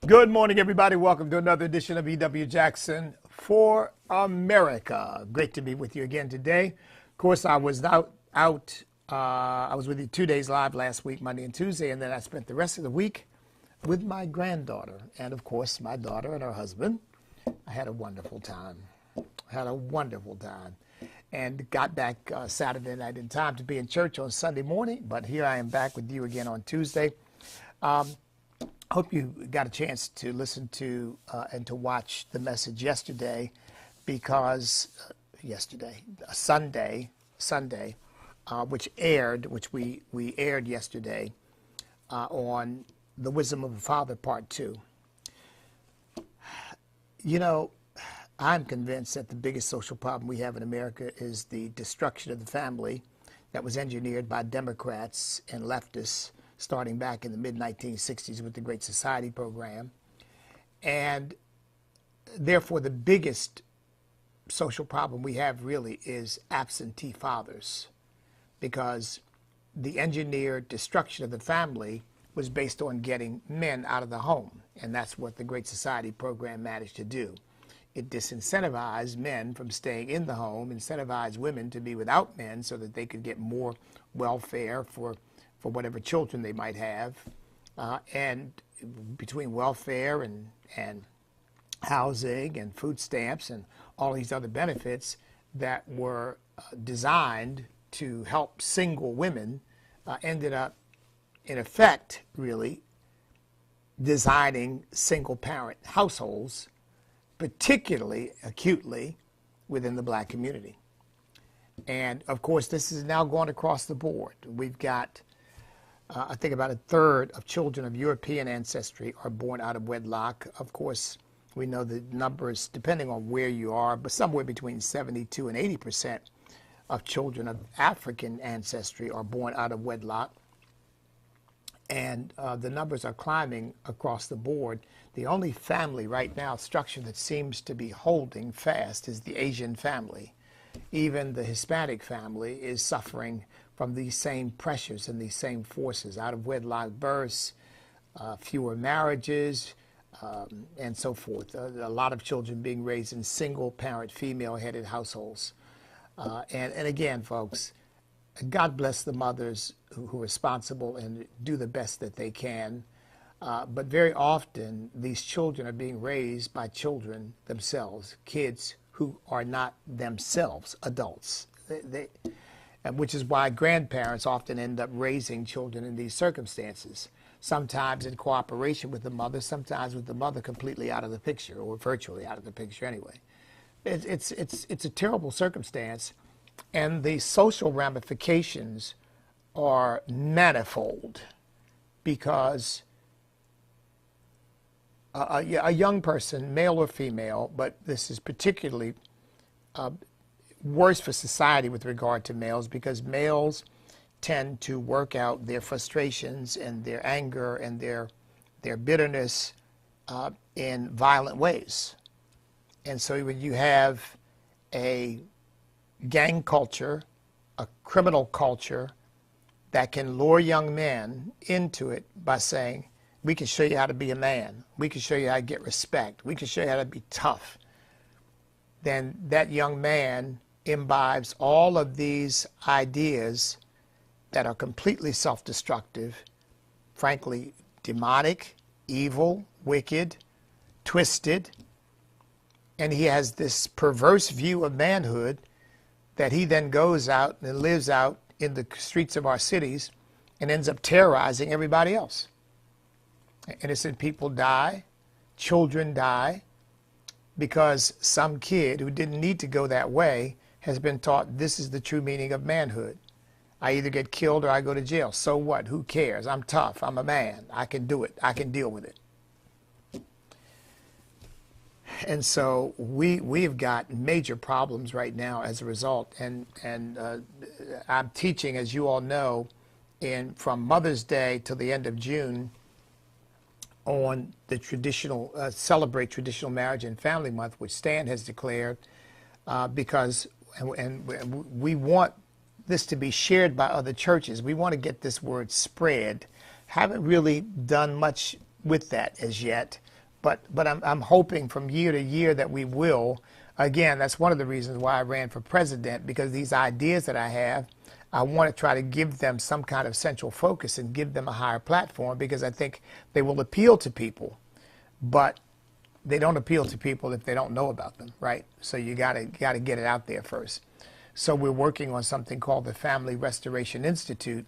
Good morning, everybody. Welcome to another edition of E.W. Jackson for America. Great to be with you again today. Of course, I was I was with you 2 days live last week, Monday and Tuesday, and then I spent the rest of the week with my granddaughter and, of course, my daughter and her husband. I had a wonderful time. And got back Saturday night in time to be in church on Sunday morning. But here I am back with you again on Tuesday. Hope you got a chance to listen to and to watch the message yesterday, because Sunday, which we aired yesterday on The Wisdom of a Father, Part 2. You know, I'm convinced that the biggest social problem we have in America is the destruction of the family that was engineered by Democrats and leftists starting back in the mid-1960s with the Great Society program. And therefore, the biggest social problem we have really is absentee fathers, because the engineered destruction of the family was based on getting men out of the home. And that's what the Great Society program managed to do. It disincentivized men from staying in the home, incentivized women to be without men so that they could get more welfare for whatever children they might have. And between welfare and housing and food stamps and all these other benefits that were designed to help single women, ended up, in effect, really designing single-parent households, particularly acutely within the black community. And, of course, this is now going across the board. We've got I think about a third of children of European ancestry are born out of wedlock. Of course, we know the numbers, depending on where you are, but somewhere between 72 and 80% of children of African ancestry are born out of wedlock. And the numbers are climbing across the board. The only family right now structure that seems to be holding fast is the Asian family. Even the Hispanic family is suffering from these same pressures and these same forces: out of wedlock births, fewer marriages, and so forth. A lot of children being raised in single-parent, female-headed households. And again, folks, God bless the mothers who are responsible and do the best that they can. But very often, these children are being raised by children themselves, kids who are not themselves adults. Which is why grandparents often end up raising children in these circumstances, sometimes in cooperation with the mother, sometimes with the mother completely out of the picture, or virtually out of the picture anyway. It's a terrible circumstance, and the social ramifications are manifold, because a young person, male or female, but this is particularly worse for society with regard to males, because males tend to work out their frustrations and their anger and their bitterness in violent ways. And so when you have a gang culture, a criminal culture that can lure young men into it by saying, we can show you how to be a man, we can show you how to get respect, we can show you how to be tough, then that young man imbibes all of these ideas that are completely self-destructive, frankly, demonic, evil, wicked, twisted, and he has this perverse view of manhood that he then goes out and lives out in the streets of our cities and ends up terrorizing everybody else. Innocent people die, children die, because some kid who didn't need to go that way has been taught this is the true meaning of manhood. I either get killed or I go to jail. So what? Who cares? I'm tough. I'm a man. I can do it. I can deal with it. And so we've got major problems right now as a result. And I'm teaching, as you all know, from Mother's Day till the end of June on the traditional, celebrate traditional marriage and family month, which Stan has declared, because we want this to be shared by other churches. We want to get this word spread. Haven't really done much with that as yet, but I'm hoping from year to year that we will. Again, that's one of the reasons why I ran for president, because these ideas that I have, I want to try to give them some kind of central focus and give them a higher platform, because I think they will appeal to people, but they don't appeal to people if they don't know about them, right? So you gotta get it out there first. So we're working on something called the Family Restoration Institute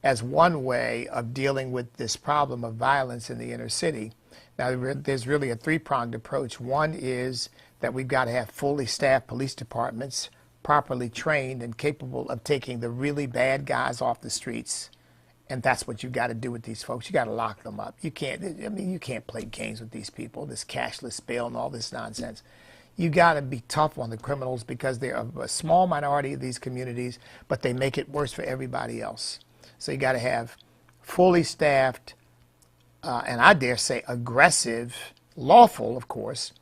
as one way of dealing with this problem of violence in the inner city. Now, there's really a three-pronged approach. One is that we've got to have fully staffed police departments, properly trained and capable of taking the really bad guys off the streets. And that's what you got to do with these folks. You got to lock them up. You can't, you can't play games with these people, this cashless bail and all this nonsense. You got to be tough on the criminals, because they're a small minority of these communities, but they make it worse for everybody else. So you got to have fully staffed, and I dare say aggressive, lawful, of course,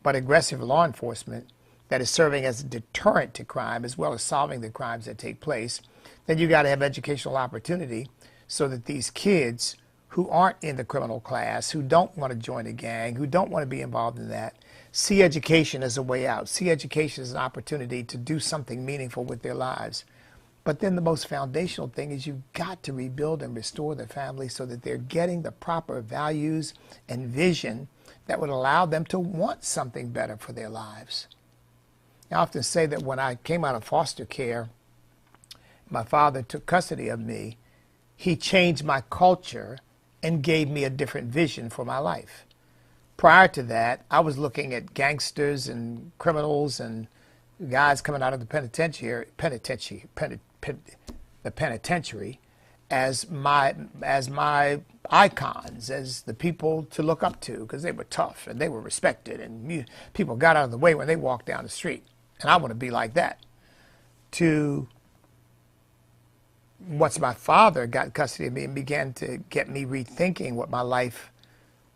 but aggressive law enforcement that is serving as a deterrent to crime as well as solving the crimes that take place. Then you got to have educational opportunity so that these kids who aren't in the criminal class, who don't want to join a gang, who don't want to be involved in that, see education as a way out, see education as an opportunity to do something meaningful with their lives. But then the most foundational thing is you've got to rebuild and restore the family so that they're getting the proper values and vision that would allow them to want something better for their lives. I often say that when I came out of foster care, my father took custody of me. He changed my culture and gave me a different vision for my life. Prior to that, I was looking at gangsters and criminals and guys coming out of the penitentiary as my icons, as the people to look up to, because they were tough and they were respected, and people got out of the way when they walked down the street. And I want to be like that. To once my father got custody of me and began to get me rethinking what my life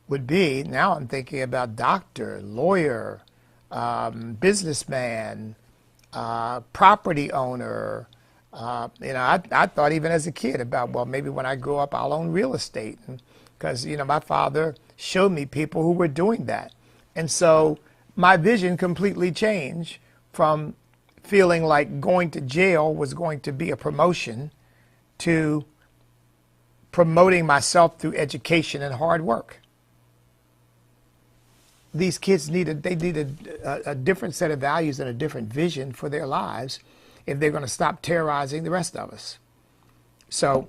would be, now I'm thinking about doctor, lawyer, businessman, property owner. I thought even as a kid about, well, maybe when I grow up, I'll own real estate. Because, my father showed me people who were doing that. And so my vision completely changed from feeling like going to jail was going to be a promotion to promoting myself through education and hard work. These kids needed a different set of values and a different vision for their lives if they're going to stop terrorizing the rest of us. So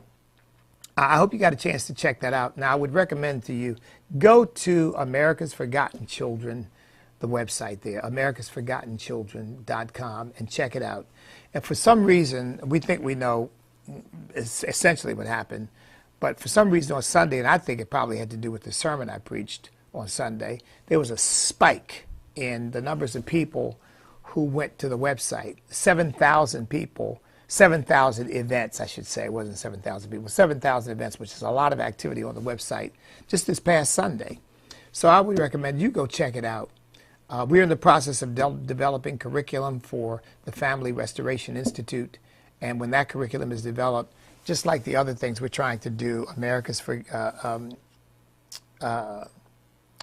I hope you got a chance to check that out. Now, I would recommend to you, go to America's Forgotten Children, the website there, americasforgottenchildren.com, and check it out. And for some reason, we think we know essentially what happened, but for some reason on Sunday, and I think it probably had to do with the sermon I preached on Sunday, there was a spike in the numbers of people who went to the website. 7,000 people, 7,000 events, I should say. It wasn't 7,000 people, 7,000 events, which is a lot of activity on the website just this past Sunday. So I would recommend you go check it out. We're in the process of developing curriculum for the Family Restoration Institute. And when that curriculum is developed, just like the other things we're trying to do,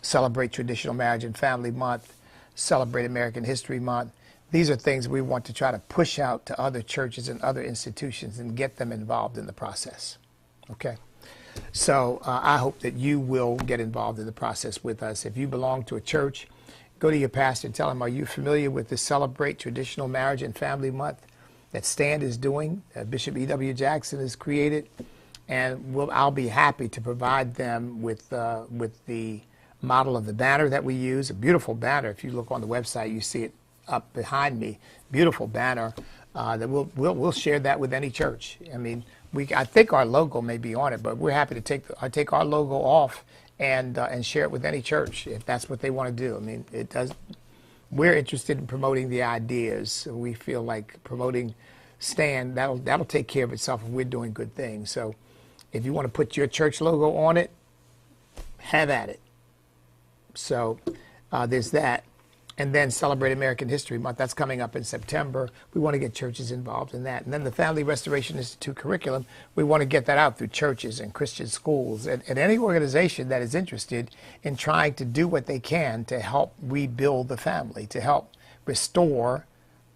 Celebrate Traditional Marriage and Family Month, Celebrate American History Month. These are things we want to try to push out to other churches and other institutions and get them involved in the process. Okay? So I hope that you will get involved in the process with us. If you belong to a church, go to your pastor and tell him, are you familiar with the Celebrate Traditional Marriage and Family Month that Stand is doing? Bishop E.W. Jackson has created. And I'll be happy to provide them with the model of the banner that we use, a beautiful banner. If you look on the website, you see it up behind me. Beautiful banner that we'll share that with any church. I mean, I think our logo may be on it, but we're happy to take our logo off and share it with any church if that's what they want to do. I mean, it does. We're interested in promoting the ideas. We feel like promoting Stand, that'll take care of itself if we're doing good things. So if you want to put your church logo on it, have at it. So there's that. and then celebrate American History Month. That's coming up in September. We want to get churches involved in that. And then the Family Restoration Institute curriculum, we want to get that out through churches and Christian schools and any organization that is interested in trying to do what they can to help rebuild the family, to help restore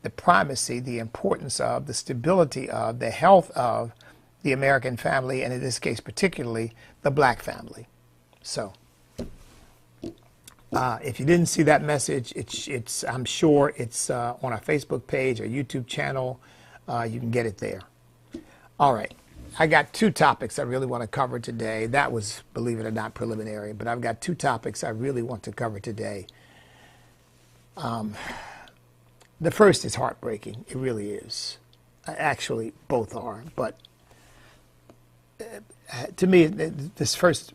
the primacy, the importance of, the stability of, the health of the American family, and in this case particularly, the black family. So if you didn't see that message, I'm sure it's on our Facebook page or YouTube channel. You can get it there. All right. I got two topics I really want to cover today. That was, believe it or not, preliminary, but I've got two topics I really want to cover today. The first is heartbreaking. It really is. Actually, both are. But to me, this first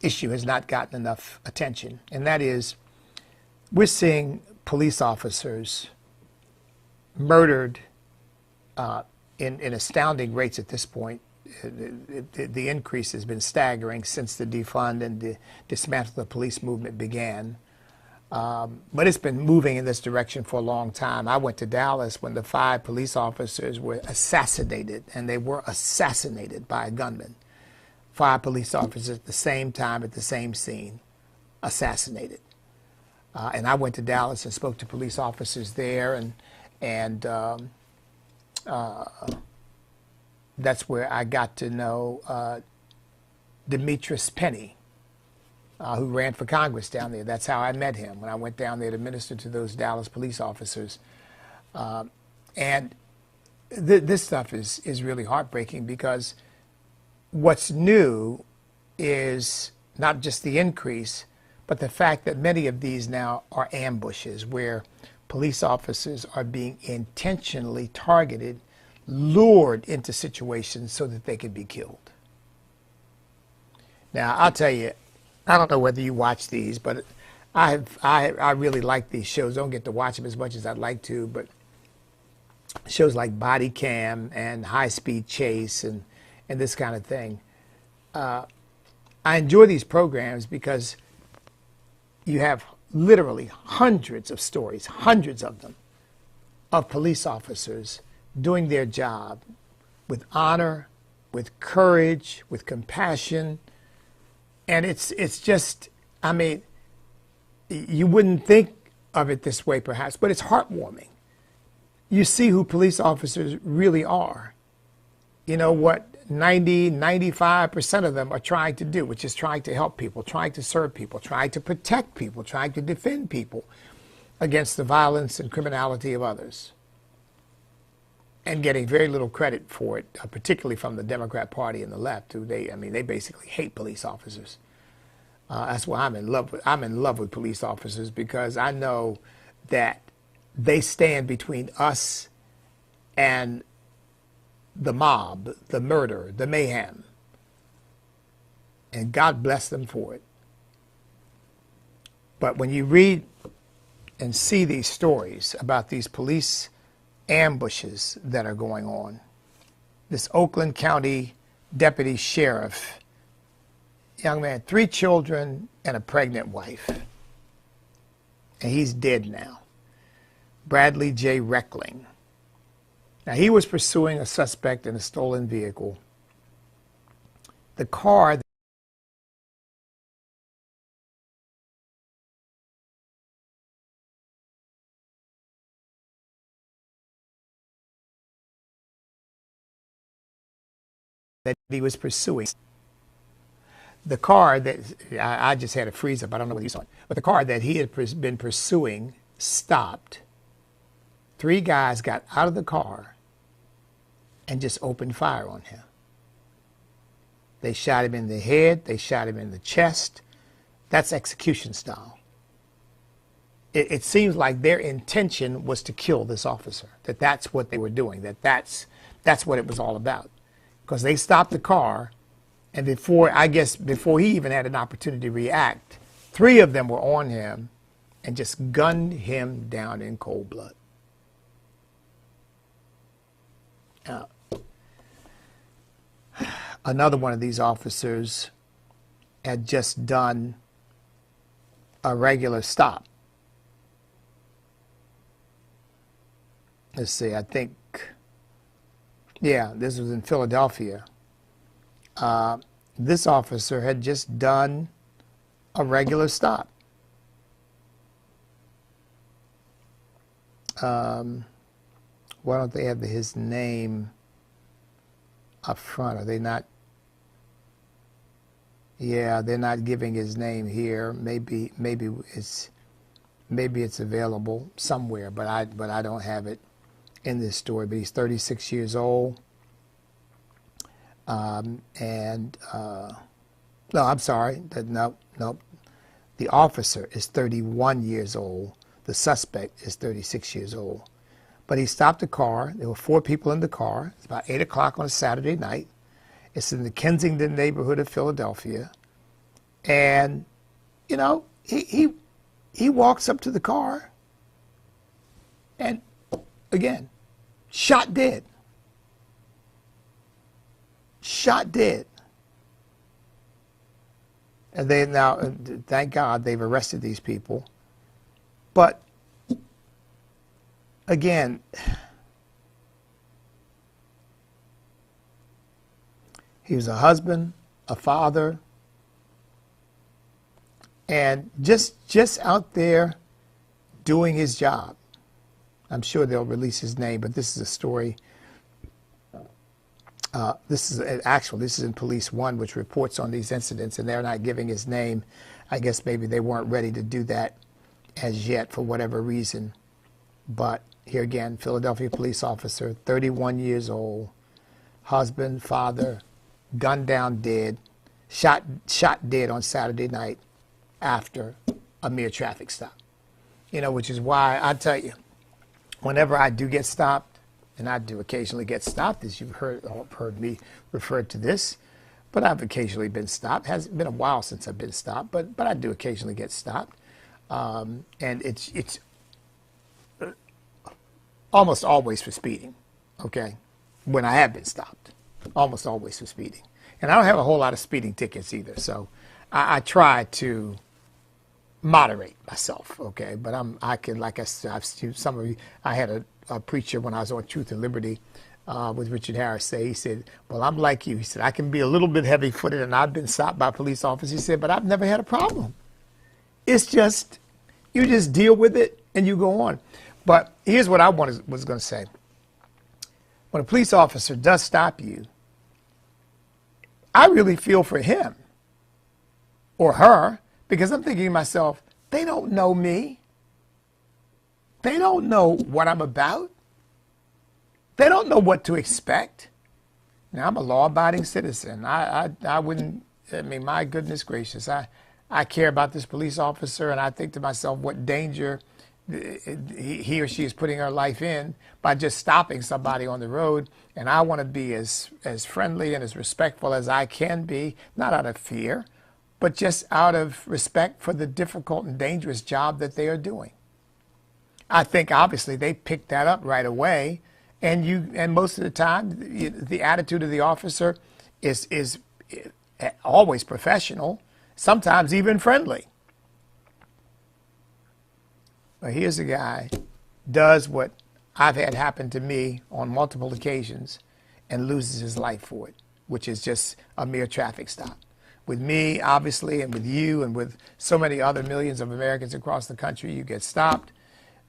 issue has not gotten enough attention, and that is we're seeing police officers murdered in astounding rates at this point. The increase has been staggering since the defund and the dismantle the police movement began. But it's been moving in this direction for a long time. I went to Dallas when the 5 police officers were assassinated, and they were assassinated by a gunman. 5 police officers at the same time, at the same scene, assassinated. And I went to Dallas and spoke to police officers there, and that's where I got to know Demetrius Penny, who ran for Congress down there. That's how I met him when I went down there to minister to those Dallas police officers. And this stuff is really heartbreaking, because what's new is not just the increase, but the fact that many of these now are ambushes where police officers are being intentionally targeted, lured into situations so that they can be killed. Now, I'll tell you, I don't know whether you watch these, but I really like these shows. Don't get to watch them as much as I'd like to, but shows like Body Cam and High Speed Chase and this kind of thing. I enjoy these programs because you have literally hundreds of stories, hundreds of them, of police officers doing their job with honor, with courage, with compassion. And it's just, I mean, you wouldn't think of it this way perhaps, but it's heartwarming. You see who police officers really are. You know what 95% of them are trying to do, which is trying to help people, trying to serve people, trying to protect people, trying to defend people against the violence and criminality of others, and getting very little credit for it, particularly from the Democrat Party and the left, who they basically hate police officers. That's why I'm in love with police officers, because I know that they stand between us and the mob, the murder, the mayhem. And God bless them for it. But when you read and see these stories about these police ambushes that are going on, this Oakland County deputy sheriff, young man, 3 children and a pregnant wife, and he's dead now, Bradley J. Reckling. Now, he was pursuing a suspect in a stolen vehicle. The car that he was pursuing, the car that, I just had a freeze up, I don't know whether you saw it, but the car that he had been pursuing stopped. 3 guys got out of the car and just opened fire on him. They shot him in the head, they shot him in the chest. That's execution style. It seems like their intention was to kill this officer, that's what they were doing, that's what it was all about. Because they stopped the car, and before he even had an opportunity to react, 3 of them were on him and just gunned him down in cold blood. Another one of these officers had just done a regular stop, let's see, I think, yeah, this was in Philadelphia. This officer had just done a regular stop. Why don't they have his name up front? Are they not? Yeah, they're not giving his name here. Maybe it's available somewhere, but I don't have it in this story. But he's 36 years old, no, I'm sorry. No. The officer is 31 years old. The suspect is 36 years old. But he stopped the car. There were 4 people in the car. It's about 8 o'clock on a Saturday night. It's in the Kensington neighborhood of Philadelphia. And, you know, he walks up to the car and, again, shot dead. Shot dead. And they now, thank God, they've arrested these people. But, again, he was a husband, a father, and just out there doing his job. I'm sure they'll release his name, but this is a story. This is in Police One, which reports on these incidents, and they're not giving his name. I guess maybe they weren't ready to do that as yet for whatever reason. But here again, Philadelphia police officer, 31 years old, husband, father, gunned down dead, shot dead on Saturday night after a mere traffic stop. You know, which is why I tell you, whenever I do get stopped, and I do occasionally get stopped, as you've heard me refer to this, but I've occasionally been stopped. It hasn't been a while since I've been stopped, but I do occasionally get stopped. And it's almost always for speeding, okay, when I have been stopped. Almost always for speeding. And I don't have a whole lot of speeding tickets either, so I try to moderate myself, okay? But I can, like I said, some of you, I had a preacher when I was on Truth and Liberty with Richard Harris say, he said, well, I'm like you. He said, I can be a little bit heavy-footed, and I've been stopped by police officers. He said, but I've never had a problem. It's just, you just deal with it and you go on. But here's what I was going to say. When a police officer does stop you, I really feel for him or her, because I'm thinking to myself, they don't know me. They don't know what I'm about. They don't know what to expect. Now, I'm a law-abiding citizen. I wouldn't, I mean, my goodness gracious, I care about this police officer, and I think to myself what danger he or she is putting her life in by just stopping somebody on the road. And I want to be as friendly and as respectful as I can be, not out of fear, but just out of respect for the difficult and dangerous job that they are doing. I think obviously they picked that up right away, and most of the time the attitude of the officer is always professional, sometimes even friendly. But here's a guy does what I've had happen to me on multiple occasions and loses his life for it, which is just a mere traffic stop. With me, obviously, and with you, and with so many other millions of Americans across the country, you get stopped.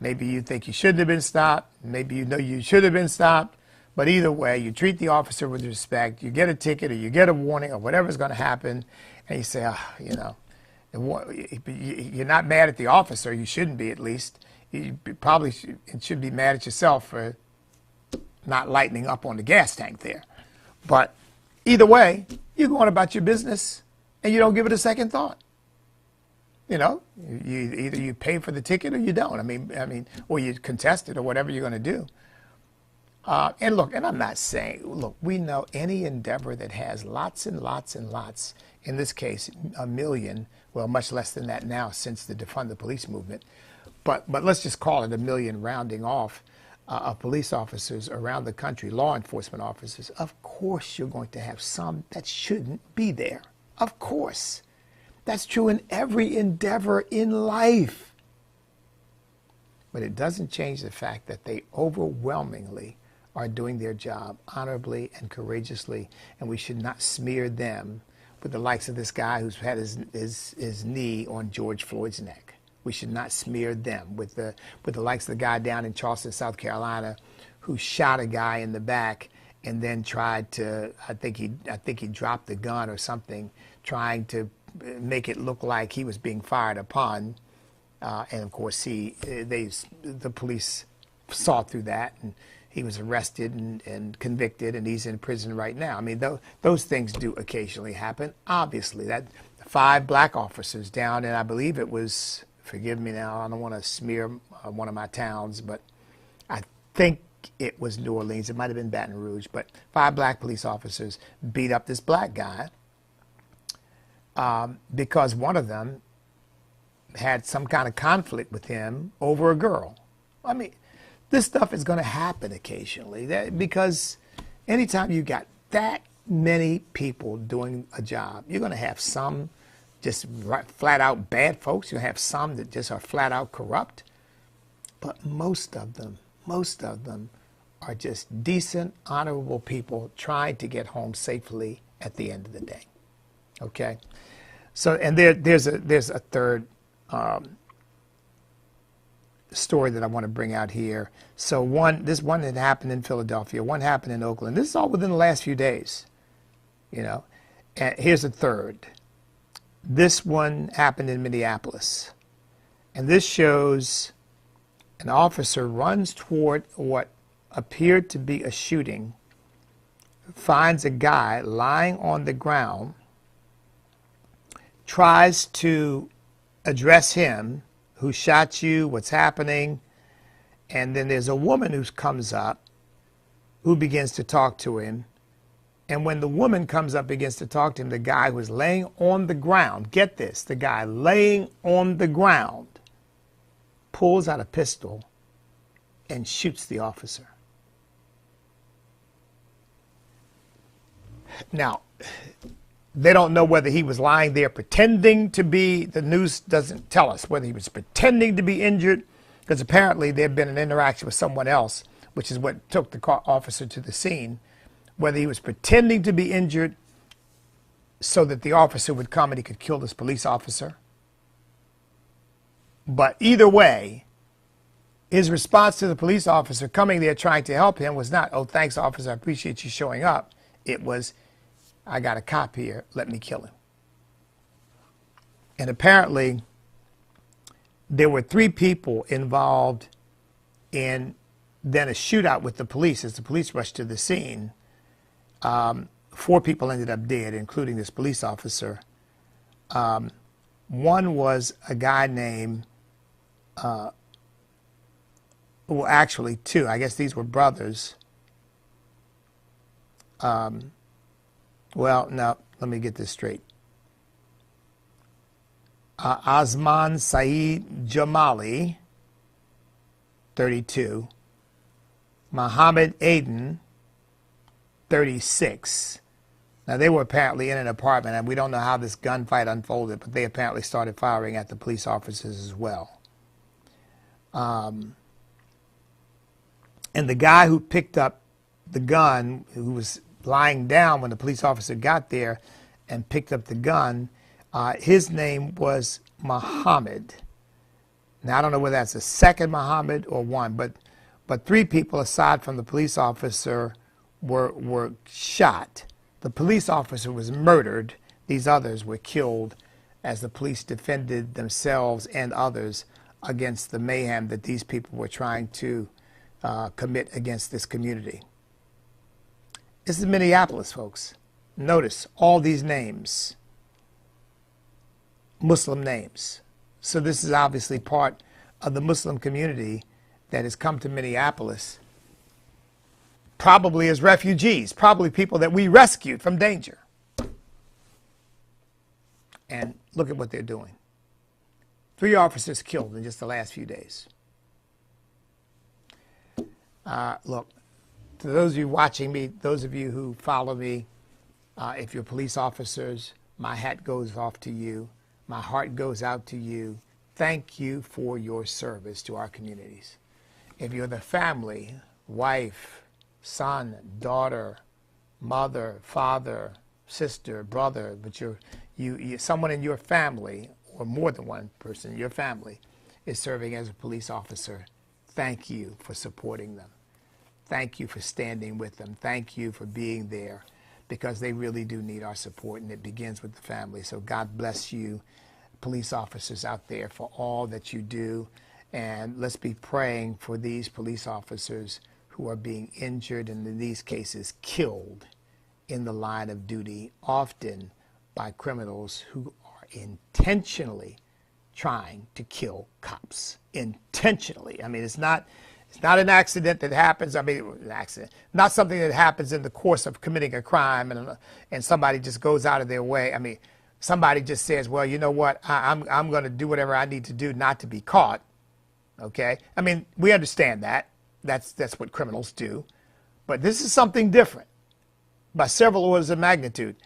Maybe you think you shouldn't have been stopped. Maybe you know you should have been stopped. But either way, you treat the officer with respect. You get a ticket, or you get a warning, or whatever's going to happen, and you say, you know, you're not mad at the officer. You shouldn't be, at least. You probably should be mad at yourself for not lightening up on the gas tank there. But either way, you're going about your business, and you don't give it a second thought. You know, either you pay for the ticket or you don't. I mean, or you contest it or whatever you're going to do. And look, and I'm not saying, look, we know any endeavor that has lots and lots and lots, in this case, 1 million, well, much less than that now since the defund the police movement, but let's just call it 1 million rounding off of police officers around the country, law enforcement officers. Of course you're going to have some that shouldn't be there. Of course. That's true in every endeavor in life. but it doesn't change the fact that they overwhelmingly are doing their job honorably and courageously, and we should not smear them with the likes of this guy who's had his knee on George Floyd's neck. We should not smear them with the likes of the guy down in Charleston, South Carolina, who shot a guy in the back and then tried to, I think he dropped the gun or something, trying to make it look like he was being fired upon. And of course, the police saw through that, and he was arrested and convicted, and he's in prison right now. I mean, those things do occasionally happen. Obviously, that 5 black officers down, and I believe it was, forgive me now, I don't want to smear one of my towns, but I think it was New Orleans. It might have been Baton Rouge, but 5 black police officers beat up this black guy because one of them had some kind of conflict with him over a girl. I mean, this stuff is going to happen occasionally because anytime you got that many people doing a job, you're going to have some just flat out bad folks. You'll have some that just are flat out corrupt. But most of them are just decent, honorable people trying to get home safely at the end of the day. Okay? So, and there's a third story that I want to bring out here. So this one that happened in Philadelphia, one happened in Oakland. This is all within the last few days, you know. And here's a third. This one happened in Minneapolis. And this shows an officer runs toward what appeared to be a shooting, finds a guy lying on the ground, tries to address him, who shot you, what's happening, and then there's a woman who comes up who begins to talk to him. And when the woman comes up, begins to talk to him, the guy who's laying on the ground, get this, the guy laying on the ground pulls out a pistol and shoots the officer. Now, they don't know whether he was lying there pretending to be, the news doesn't tell us whether he was pretending to be injured, because apparently there had been an interaction with someone else, which is what took the officer to the scene, whether he was pretending to be injured so that the officer would come and he could kill this police officer. But either way, his response to the police officer coming there trying to help him was not, "Oh, thanks, officer, I appreciate you showing up." It was, "I got a cop here, let me kill him." And apparently, there were 3 people involved in then a shootout with the police as the police rushed to the scene. 4 people ended up dead, including this police officer. One was a guy named, well, actually 2. I guess these were brothers. Well, no, let me get this straight. Azman Saeed Jamali, 32. Muhammad Aden, 36. Now, they were apparently in an apartment, and we don't know how this gunfight unfolded, but they apparently started firing at the police officers as well. And the guy who picked up the gun, who was lying down when the police officer got there and picked up the gun, his name was Muhammad. Now, I don't know whether that's a second Muhammad or one, but 3 people aside from the police officer were shot. The police officer was murdered. These others were killed as the police defended themselves and others against the mayhem that these people were trying to commit against this community. This is Minneapolis, folks. Notice all these names, Muslim names. So this is obviously part of the Muslim community that has come to Minneapolis, probably as refugees, probably people that we rescued from danger. And look at what they're doing. 3 officers killed in just the last few days. Look, to those of you watching me, those of you who follow me, if you're police officers, my hat goes off to you. My heart goes out to you. thank you for your service to our communities. If you're the family, wife, son, daughter, mother, father, sister, brother, but someone in your family, or more than one person in your family, is serving as a police officer, thank you for supporting them. Thank you for standing with them. Thank you for being there, because they really do need our support, and it begins with the family. So God bless you, police officers out there, for all that you do. And let's be praying for these police officers who are being injured and, in these cases, killed in the line of duty, often by criminals who are intentionally trying to kill cops. Intentionally. I mean, it's not an accident that happens. I mean, an accident, not something that happens in the course of committing a crime, and somebody just goes out of their way. I mean, somebody just says, well, you know what, I'm going to do whatever I need to do not to be caught. Okay? I mean, we understand that. That's what criminals do. But this is something different by several orders of magnitude.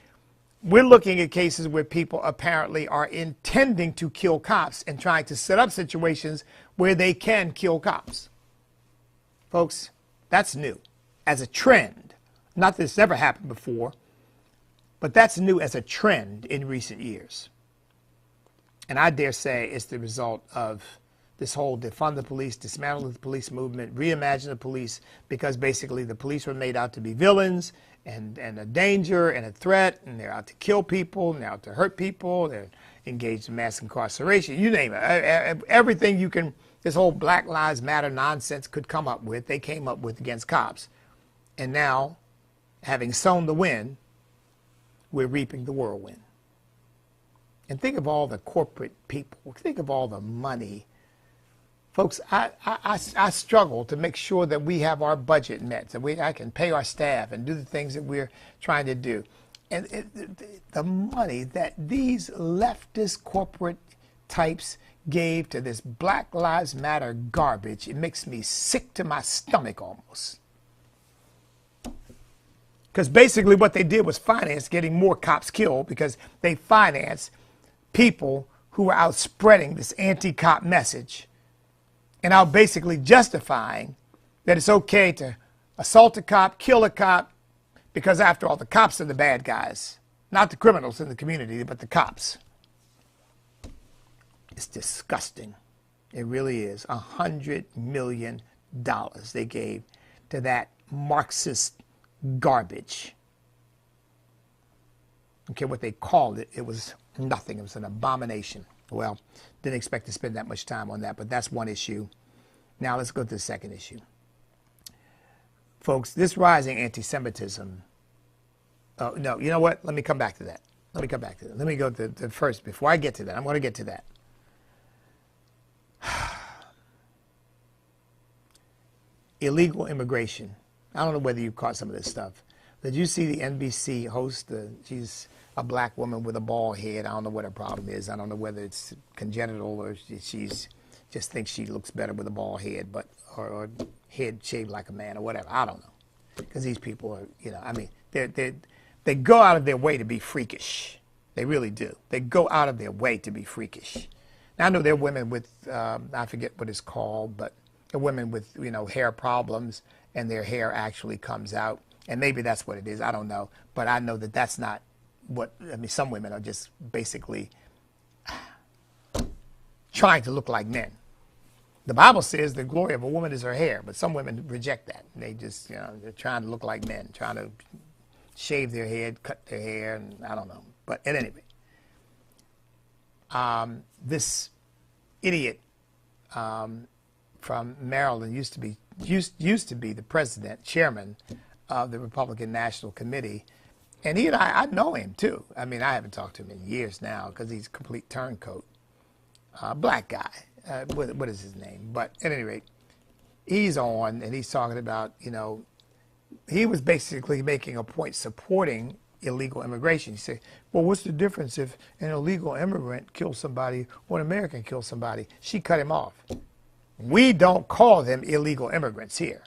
We're looking at cases where people apparently are intending to kill cops and trying to set up situations where they can kill cops. Folks, that's new as a trend. Not that it's never happened before, but that's new as a trend in recent years. And I dare say it's the result of this whole defund the police, dismantle the police movement, reimagine the police, because basically the police were made out to be villains and a danger and a threat, and they're out to kill people, and they're out to hurt people, they're engaged in mass incarceration, you name it. Everything you can, this whole Black Lives Matter nonsense could come up with, they came up with against cops. And now, having sown the wind, we're reaping the whirlwind. And think of all the corporate people, think of all the money. Folks, I struggle to make sure that we have our budget met, that I can pay our staff and do the things that we're trying to do. And the money that these leftist corporate types gave to this Black Lives Matter garbage, it makes me sick to my stomach almost. Because basically what they did was finance getting more cops killed, because they financed people who were out spreading this anti-cop message and out basically justifying that it's okay to assault a cop, kill a cop, because after all, the cops are the bad guys. Not the criminals in the community, but the cops. It's disgusting. It really is. $100 million they gave to that Marxist garbage. I don't care what they called it. It was nothing. It was an abomination. Well, didn't expect to spend that much time on that, but that's one issue. Now let's go to the second issue. Folks, this rising anti-Semitism. Oh, no, you know what? Let me come back to that. Let me go to the first. Before I get to that, I'm going to get to that. Illegal immigration. I don't know whether you caught some of this stuff. Did you see the NBC host? She's a black woman with a bald head. I don't know what her problem is. I don't know whether it's congenital or she's just thinks she looks better with a bald head, but or head shaved like a man or whatever. I don't know, because these people are, you know, I mean, they go out of their way to be freakish. They really do. They go out of their way to be freakish. Now I know there are women with I forget what it's called, but there are women with, you know, hair problems, and their hair actually comes out, and maybe that's what it is. I don't know, but I know that that's not what, I mean, some women are just basically trying to look like men. The Bible says the glory of a woman is her hair, but some women reject that. They just, you know, they're trying to look like men, trying to shave their head, cut their hair, and I don't know. But at any rate, this idiot from Maryland used to be the president, chairman of the Republican National Committee. And he and I know him too. I mean, I haven't talked to him in years now because he's a complete turncoat. Black guy. What is his name? But at any rate, he's on and he's talking about, you know, he was basically making a point supporting illegal immigration. He said, well, what's the difference if an illegal immigrant kills somebody or an American kills somebody? She cut him off. We don't call them illegal immigrants here.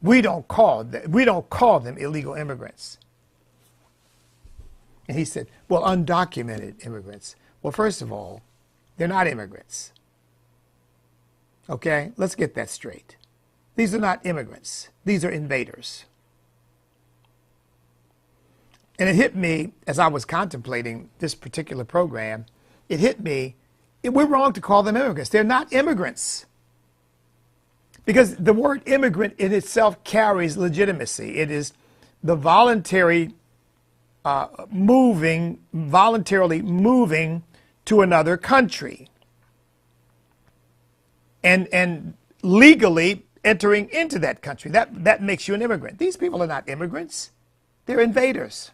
We don't call them illegal immigrants. And he said, well, undocumented immigrants. Well, first of all, They're not immigrants. Okay, let's get that straight. These are not immigrants. These are invaders. And it hit me as I was contemplating this particular program. It hit me, we're wrong to call them immigrants. They're not immigrants. Because the word immigrant in itself carries legitimacy. It is the voluntarily moving to another country and legally entering into that country. That makes you an immigrant. These people are not immigrants. They're invaders.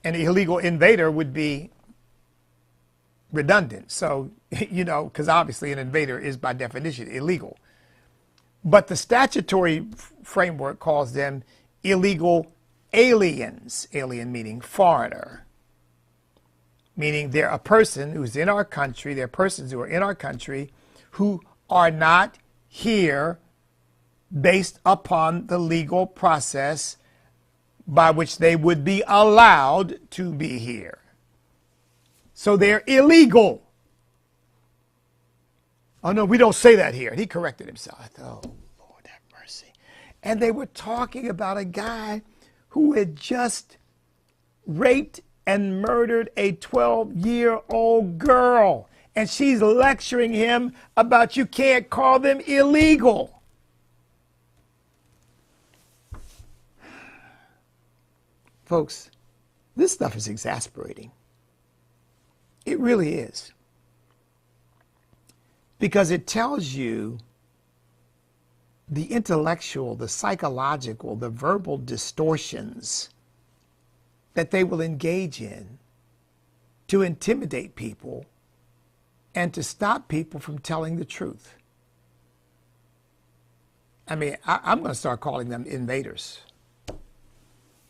An illegal invader would be redundant. So, because obviously an invader is by definition illegal. But the statutory framework calls them illegal aliens. Alien meaning foreigner. Meaning they're a person who's in our country, they're persons who are in our country who are not here based upon the legal process by which they would be allowed to be here. So they're illegal. Oh, no, we don't say that here. And he corrected himself. I thought, oh, Lord, have mercy. And they were talking about a guy who had just raped and murdered a 12-year-old girl. And she's lecturing him about you can't call them illegal. Folks, this stuff is exasperating. It really is. Because it tells you the intellectual, the psychological, the verbal distortions that they will engage in to intimidate people and to stop people from telling the truth. I mean, I'm going to start calling them invaders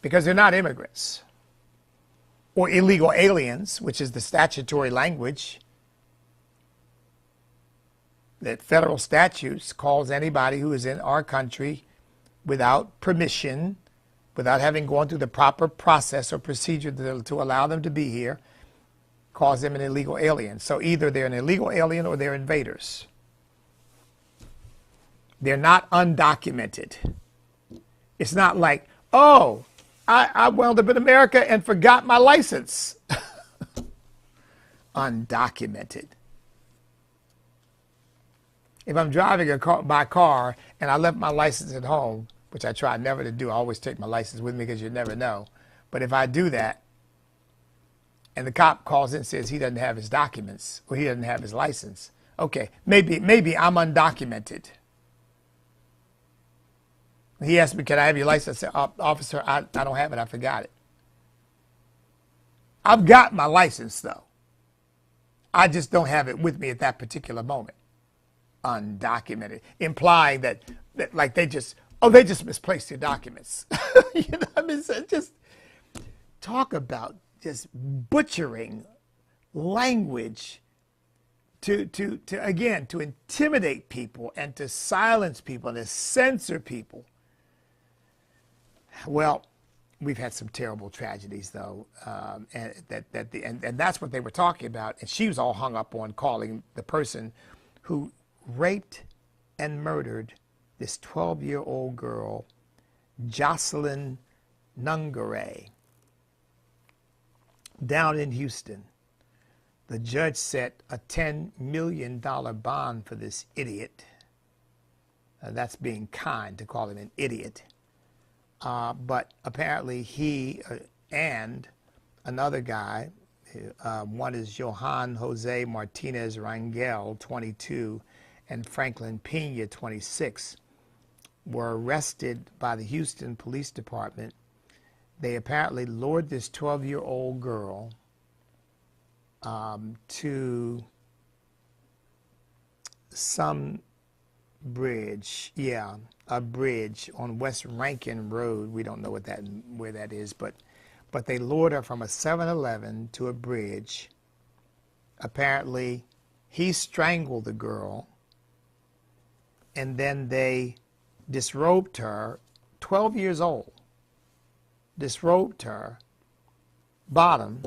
because they're not immigrants or illegal aliens, which is the statutory language that federal statutes calls anybody who is in our country without permission, without having gone through the proper process or procedure to allow them to be here, calls them an illegal alien. So either they're an illegal alien or they're invaders. They're not undocumented. It's not like, oh, I wound up in America and forgot my license. Undocumented. If I'm driving by car and I left my license at home, which I try never to do, I always take my license with me because you never know. But if I do that, and the cop calls in and says he doesn't have his documents or he doesn't have his license, okay, maybe I'm undocumented. He asked me, can I have your license? I said, officer, I don't have it. I forgot it. I've got my license, though. I just don't have it with me at that particular moment. Undocumented, implying that like they just misplaced your documents. You know what I mean? So just talk about just butchering language to again, to intimidate people and to silence people and to censor people. Well, we've had some terrible tragedies, though, and that's what they were talking about. And she was all hung up on calling the person who raped and murdered this 12-year-old girl, Jocelyn Nungare, down in Houston. The judge set a $10 million bond for this idiot. That's being kind to call him an idiot. But apparently he and another guy, one is Johan Jose Martinez Rangel, 22, and Franklin Pena, 26, were arrested by the Houston Police Department. They apparently lured this 12-year-old girl to some bridge, a bridge on West Rankin Road. We don't know where that is, but they lured her from a 7-Eleven to a bridge. Apparently, he strangled the girl, and then they disrobed her, 12 years old, disrobed her, bottom,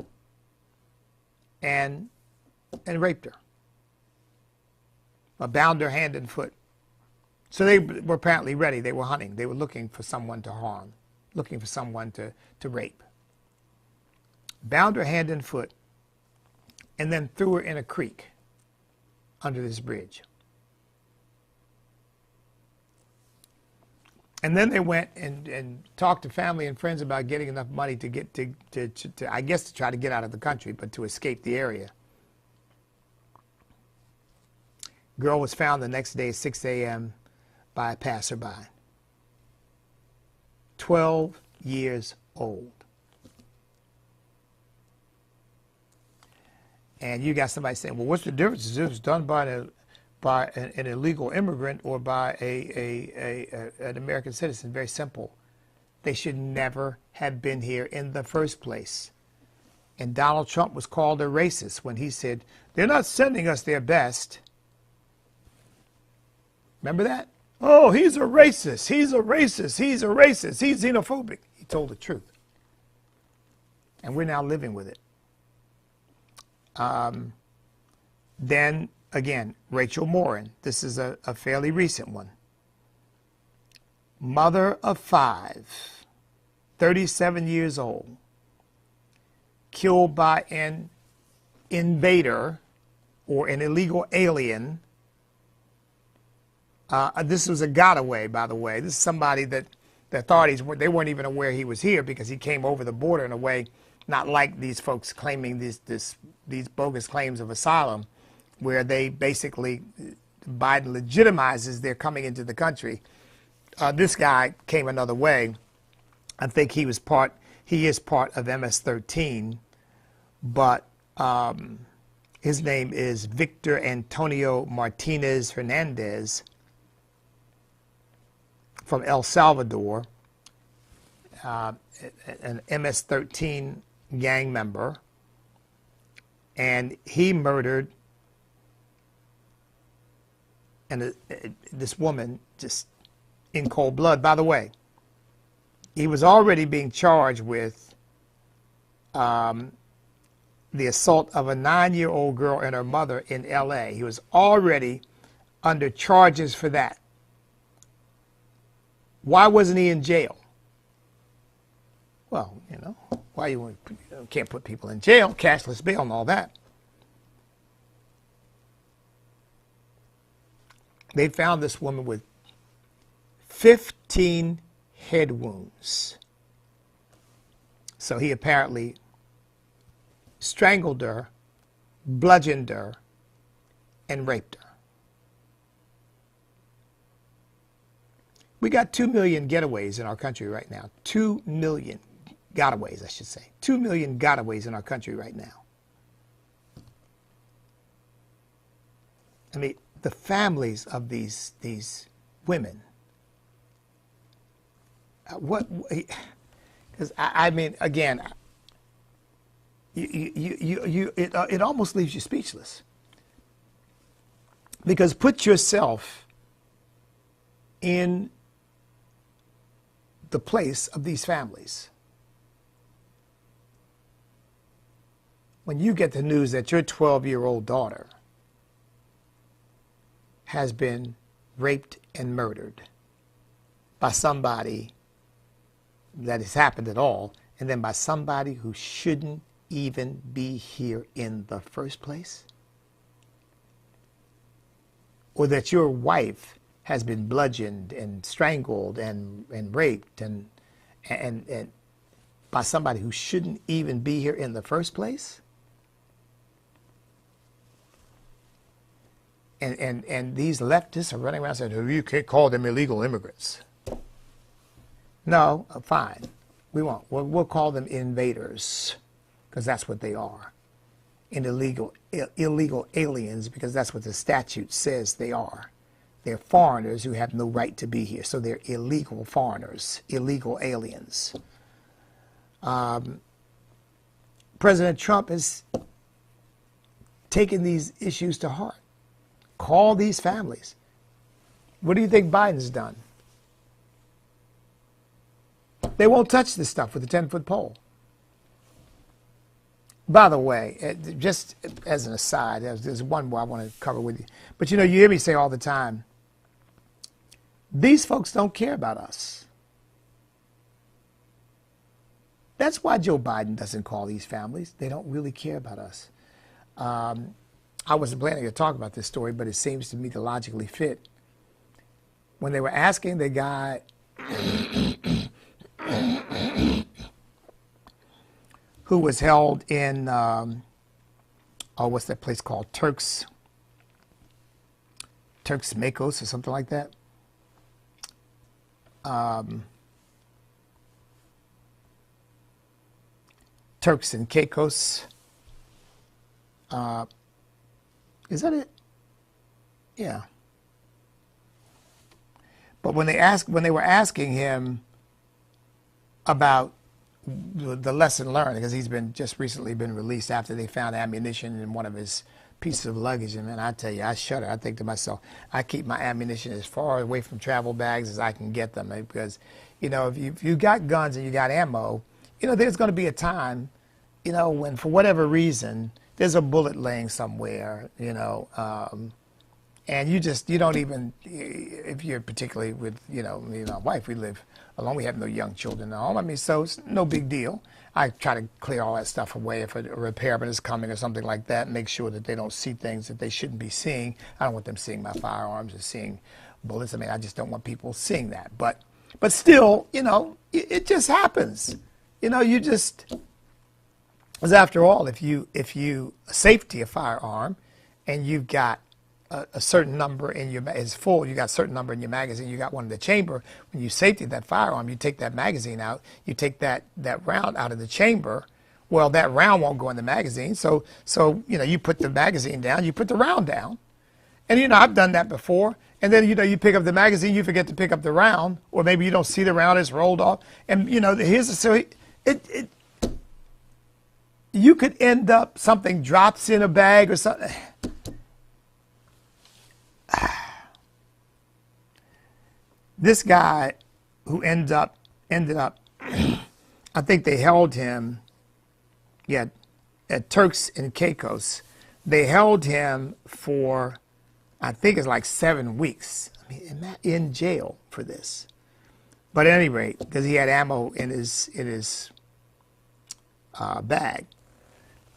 and raped her. Bound her hand and foot. So they were apparently ready. They were hunting. They were looking for someone to harm, looking for someone to rape. Bound her hand and foot, and then threw her in a creek under this bridge. And then they went and talked to family and friends about getting enough money to get to I guess to try to get out of the country, but to escape the area. Girl was found the next day at 6 a.m. by a passerby. 12 years old. And you got somebody saying, well, what's the difference? Is this done by an illegal immigrant or by an American citizen? Very simple. They should never have been here in the first place. And Donald Trump was called a racist when he said, they're not sending us their best. Remember that? Oh, he's a racist. He's a racist. He's a racist. He's xenophobic. He told the truth. And we're now living with it. Then, again, Rachel Morin. This is a fairly recent one. Mother of 5, 37 years old, killed by an invader or an illegal alien. This was a gotaway, by the way. This is somebody that the authorities, they weren't even aware he was here because he came over the border in a way not like these folks claiming these bogus claims of asylum, where they basically, Biden legitimizes their coming into the country. This guy came another way. I think he is part of MS-13, but his name is Victor Antonio Martinez Hernandez from El Salvador, an MS-13 gang member, and he murdered this woman just in cold blood. By the way, he was already being charged with the assault of a 9-year-old girl and her mother in L.A. He was already under charges for that. Why wasn't he in jail? Well, you know, why you can't put people in jail, cashless bail and all that. They found this woman with 15 head wounds. So he apparently strangled her, bludgeoned her, and raped her. We got 2 million getaways in our country right now. 2 million gotaways, I should say. 2 million gotaways in our country right now. I mean, the families of these women. Because I mean, again, it almost leaves you speechless. Because put yourself in the place of these families. When you get the news that your 12-year-old daughter has been raped and murdered by somebody that has happened at all, and then by somebody who shouldn't even be here in the first place, or that your wife has been bludgeoned and strangled and raped and by somebody who shouldn't even be here in the first place. And these leftists are running around saying, oh, you can't call them illegal immigrants. No, fine. We won't. We'll call them invaders, because that's what they are. And illegal aliens, because that's what the statute says they are. They're foreigners who have no right to be here. So they're illegal foreigners, illegal aliens. President Trump has taken these issues to heart. Call these families. What do you think Biden's done? They won't touch this stuff with a 10-foot pole. By the way, just as an aside, there's one more I want to cover with you. But you know, you hear me say all the time, these folks don't care about us. That's why Joe Biden doesn't call these families. They don't really care about us. I wasn't planning to talk about this story, but it seems to me to logically fit. When they were asking the guy who was held in, what's that place called? Turks Makos or something like that. Turks and Caicos. Is that it? Yeah. But when they were asking him about the lesson learned, because he's just recently been released after they found ammunition in one of his pieces of luggage, and man, I tell you, I shudder. I think to myself, I keep my ammunition as far away from travel bags as I can get them, because, you know, if you got guns and you got ammo, you know, there's going to be a time, you know, when for whatever reason there's a bullet laying somewhere, you know, and you don't even, if you're particularly with, you know, me and my wife, we live alone. We have no young children at home. I mean, so it's no big deal. I try to clear all that stuff away if a repairman is coming or something like that, make sure that they don't see things that they shouldn't be seeing. I don't want them seeing my firearms or seeing bullets. I mean, I just don't want people seeing that. But still, you know, it just happens. You know, you just, because after all, if you safety a firearm and you've got a certain number in your, is full, you got a certain number in your magazine, you got one in the chamber, when you safety that firearm, you take that magazine out, you take that round out of the chamber, well, that round won't go in the magazine, so you know, you put the magazine down, you put the round down. And you know, I've done that before, and then, you know, you pick up the magazine, you forget to pick up the round, or maybe you don't see the round, it's rolled off, and you know, you could end up, something drops in a bag or something. This guy who ended up, I think they held him, at Turks and Caicos. They held him for, I think it's like 7 weeks. I mean, in jail for this. But at any rate, because he had ammo in his bag.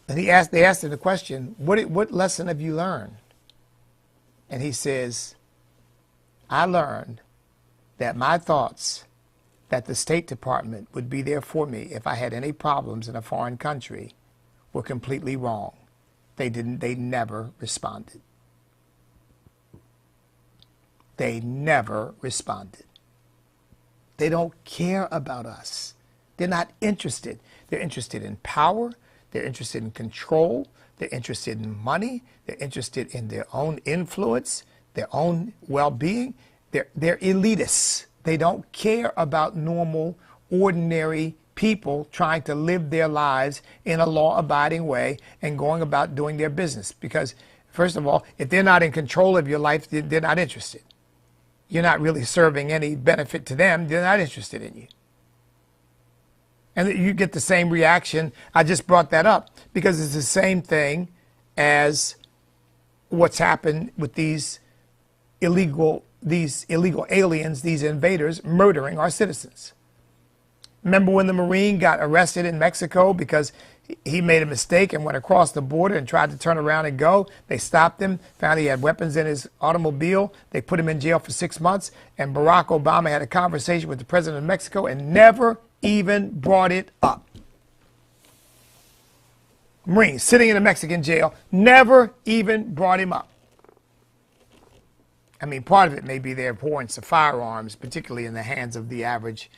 And they asked him the question, what lesson have you learned? And he says, I learned that my thoughts that the State Department would be there for me if I had any problems in a foreign country were completely wrong. They never responded. They never responded. They don't care about us. They're not interested. They're interested in power. They're interested in control. They're interested in money. They're interested in their own influence, their own well-being. They're elitists. They don't care about normal, ordinary people trying to live their lives in a law-abiding way and going about doing their business. Because, first of all, if they're not in control of your life, they're not interested. You're not really serving any benefit to them. They're not interested in you. And you get the same reaction. I just brought that up because it's the same thing as what's happened with these illegal aliens, these invaders murdering our citizens. Remember when the Marine got arrested in Mexico because he made a mistake and went across the border and tried to turn around and go? They stopped him, found he had weapons in his automobile. They put him in jail for 6 months, and Barack Obama had a conversation with the president of Mexico and never even brought it up. Marine sitting in a Mexican jail, never even brought him up. I mean, part of it may be their abhorrence of firearms, particularly in the hands of the average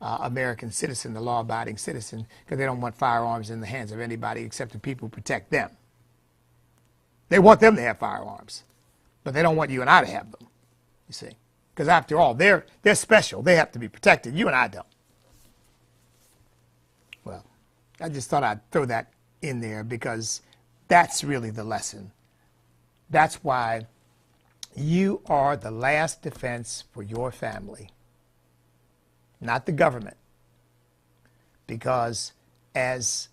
American citizen, the law-abiding citizen, because they don't want firearms in the hands of anybody except the people who protect them. They want them to have firearms, but they don't want you and I to have them, you see. Because after all, they're special. They have to be protected. You and I don't. Well, I just thought I'd throw that in there because that's really the lesson. That's why you are the last defense for your family, not the government. Because as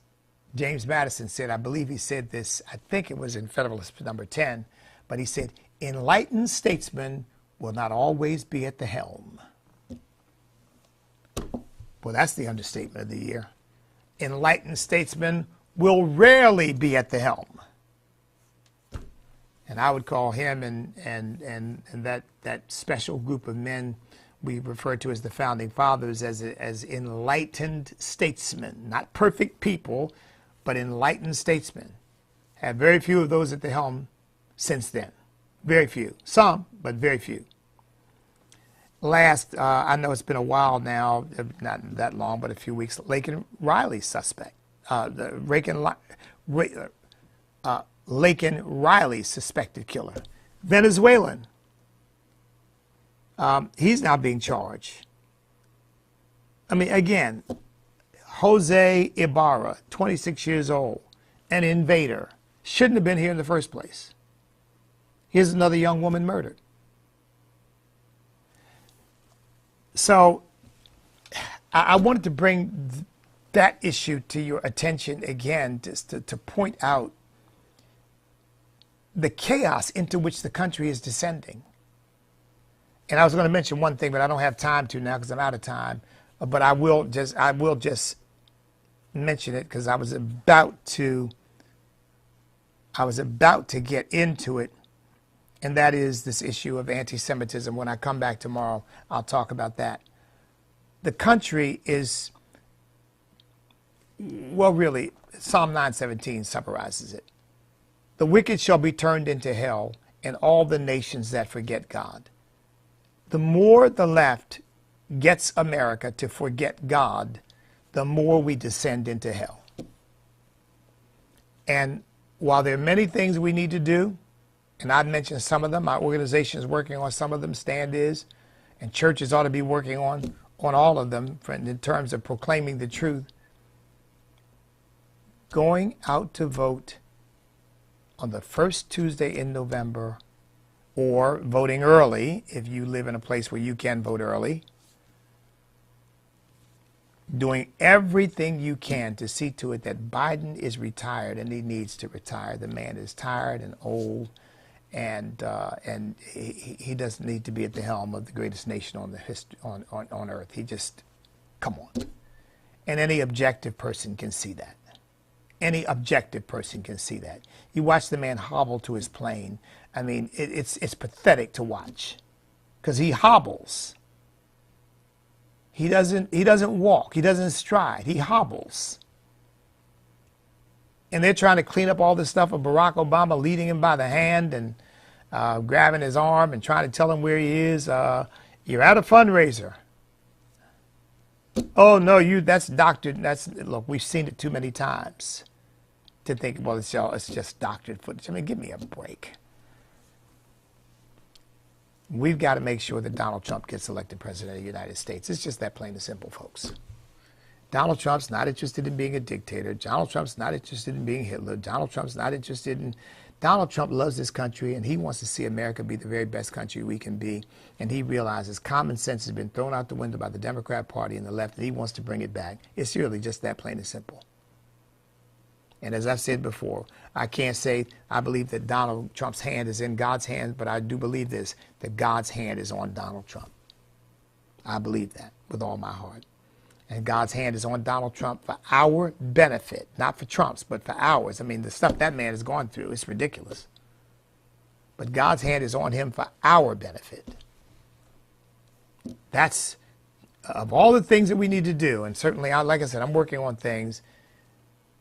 James Madison said, I believe he said this, I think it was in Federalist number 10, but he said, enlightened statesmen will not always be at the helm. Well, that's the understatement of the year. Enlightened statesmen will rarely be at the helm. And I would call him and that special group of men we refer to as the Founding Fathers as enlightened statesmen. Not perfect people, but enlightened statesmen. Have very few of those at the helm since then. Very few. Some, but very few. Last, I know it's been a while now, not that long, but a few weeks, Laken Riley suspect. Laken Riley suspected killer. Venezuelan. He's now being charged. I mean, again, Jose Ibarra, 26 years old, an invader, shouldn't have been here in the first place. Here's another young woman murdered. So I wanted to bring that issue to your attention again, just to point out the chaos into which the country is descending. And I was going to mention one thing, but I don't have time to now because I'm out of time. But I will just mention it because I was about to get into it, and that is this issue of anti-Semitism. When I come back tomorrow, I'll talk about that. The country is, well, really, Psalm 9:17 summarizes it. The wicked shall be turned into hell, and all the nations that forget God. The more the left gets America to forget God, the more we descend into hell. And while there are many things we need to do, and I've mentioned some of them, my organization is working on some of them, Stand is, and churches ought to be working on all of them in terms of proclaiming the truth. Going out to vote on the first Tuesday in November, or voting early if you live in a place where you can vote early, doing everything you can to see to it that Biden is retired, and he needs to retire. The man is tired and old, and he doesn't need to be at the helm of the greatest nation on earth. He just, come on. And any objective person can see that. Any objective person can see that. You watch the man hobble to his plane. I mean, it's pathetic to watch, because he hobbles. He doesn't walk. He doesn't stride. He hobbles. And they're trying to clean up all this stuff of Barack Obama leading him by the hand and grabbing his arm and trying to tell him where he is. You're at a fundraiser. Oh no, that's doctored. Look, we've seen it too many times to think, well, it's just doctored footage. I mean, give me a break. We've got to make sure that Donald Trump gets elected president of the United States. It's just that plain and simple, folks. Donald Trump's not interested in being a dictator. Donald Trump's not interested in being Hitler. Donald Trump's not interested in... Donald Trump loves this country, and he wants to see America be the very best country we can be. And he realizes common sense has been thrown out the window by the Democrat Party and the left, and he wants to bring it back. It's really just that plain and simple. And as I've said before, I can't say I believe that Donald Trump's hand is in God's hands, but I do believe this, that God's hand is on Donald Trump. I believe that with all my heart. And God's hand is on Donald Trump for our benefit, not for Trump's, but for ours. I mean, the stuff that man has gone through is ridiculous. But God's hand is on him for our benefit. That's, of all the things that we need to do, and certainly, like I said, I'm working on things,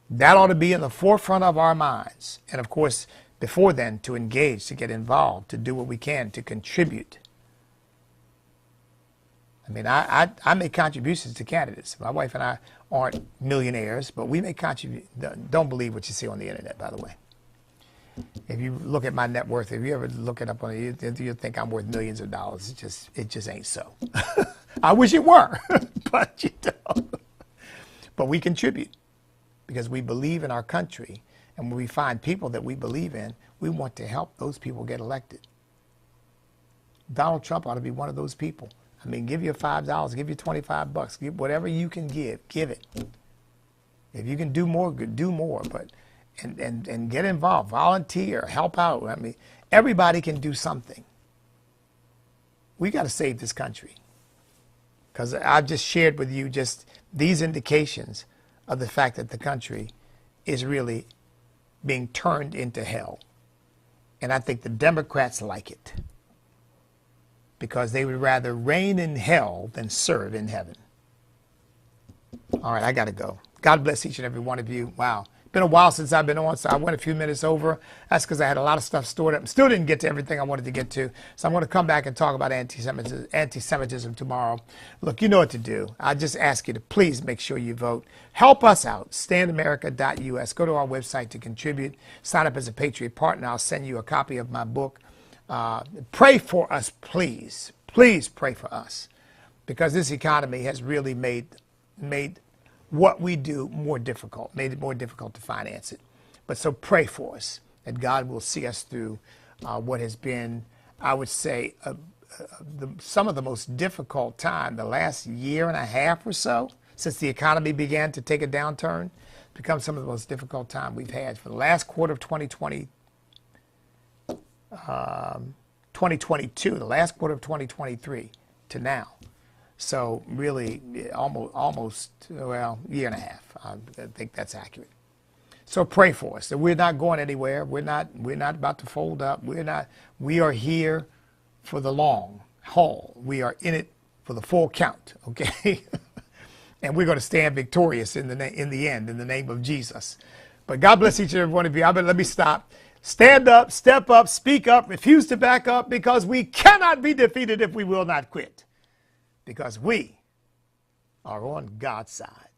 that ought to be in the forefront of our minds. And of course, before then, to engage, to get involved, to do what we can, to contribute. I mean, I make contributions to candidates. My wife and I aren't millionaires, but we make contributions. Don't believe what you see on the internet, by the way. If you look at my net worth, if you ever look it up on it, you'll think I'm worth millions of dollars. It just ain't so. I wish it were, but you don't. But we contribute because we believe in our country, and when we find people that we believe in, we want to help those people get elected. Donald Trump ought to be one of those people. I mean, give you $5, give you $25, give whatever you can give it. If you can do more, do more. But and get involved, volunteer, help out. I mean, everybody can do something. We got to save this country. Because I've just shared with you just these indications of the fact that the country is really being turned into hell. And I think the Democrats like it, because they would rather reign in hell than serve in heaven. All right, I got to go. God bless each and every one of you. Wow. Been a while since I've been on, so I went a few minutes over. That's because I had a lot of stuff stored up. Still didn't get to everything I wanted to get to. So I'm going to come back and talk about anti-Semitism tomorrow. Look, you know what to do. I just ask you to please make sure you vote. Help us out. StandAmerica.us. Go to our website to contribute. Sign up as a Patriot Partner. I'll send you a copy of my book. Pray for us, please. Please pray for us. Because this economy has really made what we do more difficult, made it more difficult to finance it. But so pray for us, that God will see us through what has been, I would say, some of the most difficult time, the last year and a half or so, since the economy began to take a downturn. It's become some of the most difficult time we've had. For the last quarter of 2022, the last quarter of 2023 to now. So really, almost, well, year and a half. I think that's accurate. So pray for us that we're not going anywhere. We're not about to fold up. We are here for the long haul. We are in it for the full count. Okay, and we're going to stand victorious in the end in the name of Jesus. But God bless each and every one of you. Let me stop. Stand up, step up, speak up, refuse to back up, because we cannot be defeated if we will not quit. Because we are on God's side.